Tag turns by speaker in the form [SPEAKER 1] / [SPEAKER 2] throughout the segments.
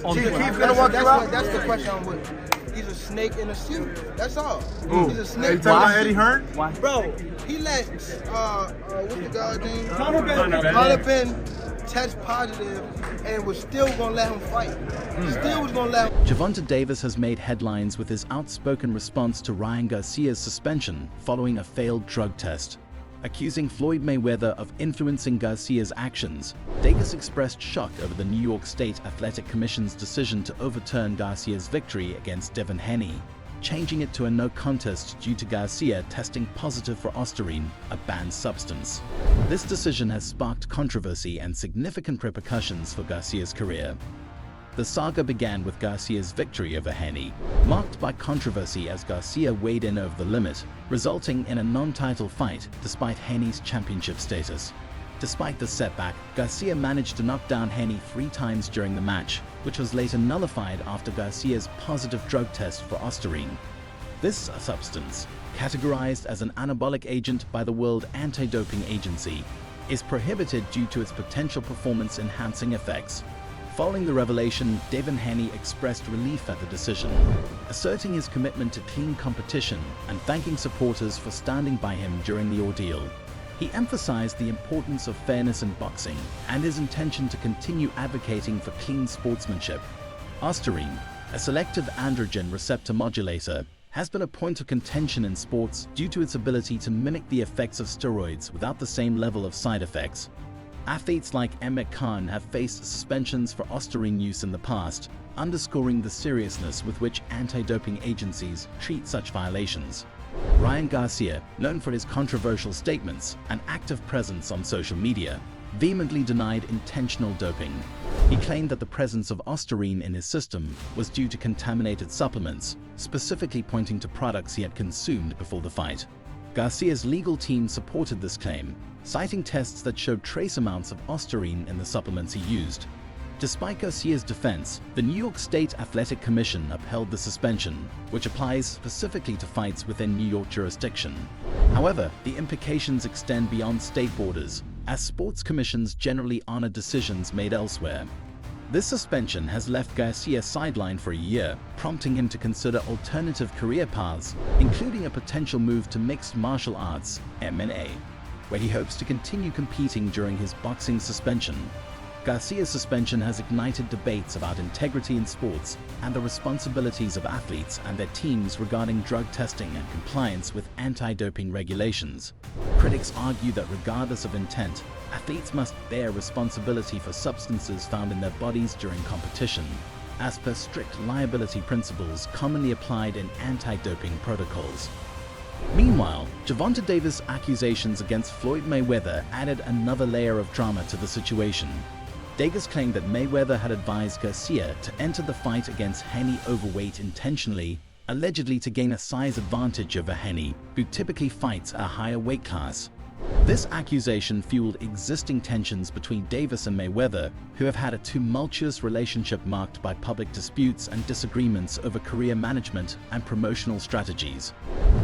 [SPEAKER 1] on
[SPEAKER 2] He's
[SPEAKER 1] the
[SPEAKER 2] gonna walk you out? That's the question I'm with. He's a snake in a suit. That's all. He's a snake.
[SPEAKER 3] Are you talking about Eddie Hearn?
[SPEAKER 1] Why?
[SPEAKER 2] Bro, he let what's the guy's name?
[SPEAKER 3] Conor
[SPEAKER 2] Ben test positive and was still gonna let him fight. Still was gonna let him.
[SPEAKER 4] Gervonta Davis has made headlines with his outspoken response to Ryan Garcia's suspension following a failed drug test. Accusing Floyd Mayweather of influencing Garcia's actions, Davis expressed shock over the New York State Athletic Commission's decision to overturn Garcia's victory against Devon Haney, changing it to a no contest due to Garcia testing positive for ostarine, a banned substance. This decision has sparked controversy and significant repercussions for Garcia's career. The saga began with Garcia's victory over Haney, marked by controversy as Garcia weighed in over the limit, resulting in a non-title fight despite Haney's championship status. Despite the setback, Garcia managed to knock down Haney 3 times during the match, which was later nullified after Garcia's positive drug test for ostarine. This substance, categorized as an anabolic agent by the World Anti-Doping Agency, is prohibited due to its potential performance-enhancing effects. Following the revelation, Devon Haney expressed relief at the decision, asserting his commitment to clean competition and thanking supporters for standing by him during the ordeal. He emphasized the importance of fairness in boxing and his intention to continue advocating for clean sportsmanship. Ostarine, a selective androgen receptor modulator, has been a point of contention in sports due to its ability to mimic the effects of steroids without the same level of side effects. Athletes like Emmet Khan have faced suspensions for ostarine use in the past, underscoring the seriousness with which anti-doping agencies treat such violations. Ryan Garcia, known for his controversial statements and active presence on social media, vehemently denied intentional doping. He claimed that the presence of ostarine in his system was due to contaminated supplements, specifically pointing to products he had consumed before the fight. Garcia's legal team supported this claim, citing tests that showed trace amounts of ostarine in the supplements he used. Despite Garcia's defense, the New York State Athletic Commission upheld the suspension, which applies specifically to fights within New York jurisdiction. However, the implications extend beyond state borders, as sports commissions generally honor decisions made elsewhere. This suspension has left Garcia sidelined for a year, prompting him to consider alternative career paths, including a potential move to mixed martial arts, MMA, where he hopes to continue competing during his boxing suspension. Garcia's suspension has ignited debates about integrity in sports and the responsibilities of athletes and their teams regarding drug testing and compliance with anti-doping regulations. Critics argue that regardless of intent, athletes must bear responsibility for substances found in their bodies during competition, as per strict liability principles commonly applied in anti-doping protocols. Meanwhile, Gervonta Davis' accusations against Floyd Mayweather added another layer of drama to the situation. Davis claimed that Mayweather had advised Garcia to enter the fight against Haney overweight intentionally, allegedly to gain a size advantage over Haney, who typically fights a higher weight class. This accusation fueled existing tensions between Davis and Mayweather, who have had a tumultuous relationship marked by public disputes and disagreements over career management and promotional strategies.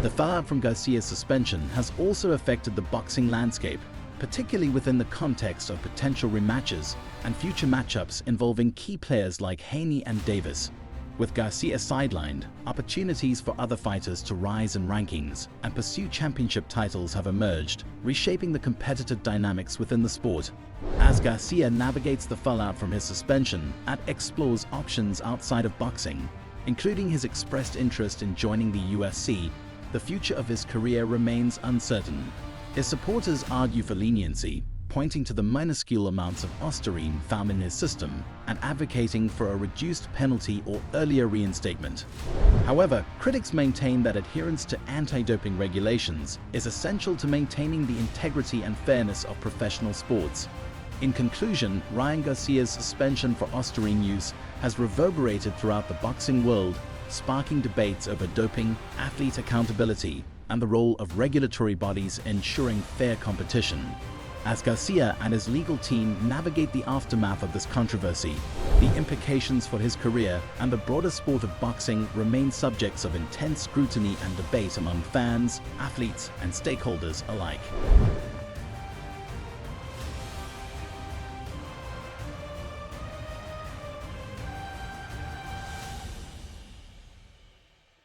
[SPEAKER 4] The fallout from Garcia's suspension has also affected the boxing landscape, particularly within the context of potential rematches and future matchups involving key players like Haney and Davis. With Garcia sidelined, opportunities for other fighters to rise in rankings and pursue championship titles have emerged, reshaping the competitive dynamics within the sport. As Garcia navigates the fallout from his suspension and explores options outside of boxing, including his expressed interest in joining the UFC, the future of his career remains uncertain. His supporters argue for leniency, pointing to the minuscule amounts of ostarine found in his system and advocating for a reduced penalty or earlier reinstatement. However, critics maintain that adherence to anti-doping regulations is essential to maintaining the integrity and fairness of professional sports. In conclusion, Ryan Garcia's suspension for ostarine use has reverberated throughout the boxing world, sparking debates over doping, athlete accountability, and the role of regulatory bodies ensuring fair competition. As Garcia and his legal team navigate the aftermath of this controversy, the implications for his career and the broader sport of boxing remain subjects of intense scrutiny and debate among fans, athletes, and stakeholders alike.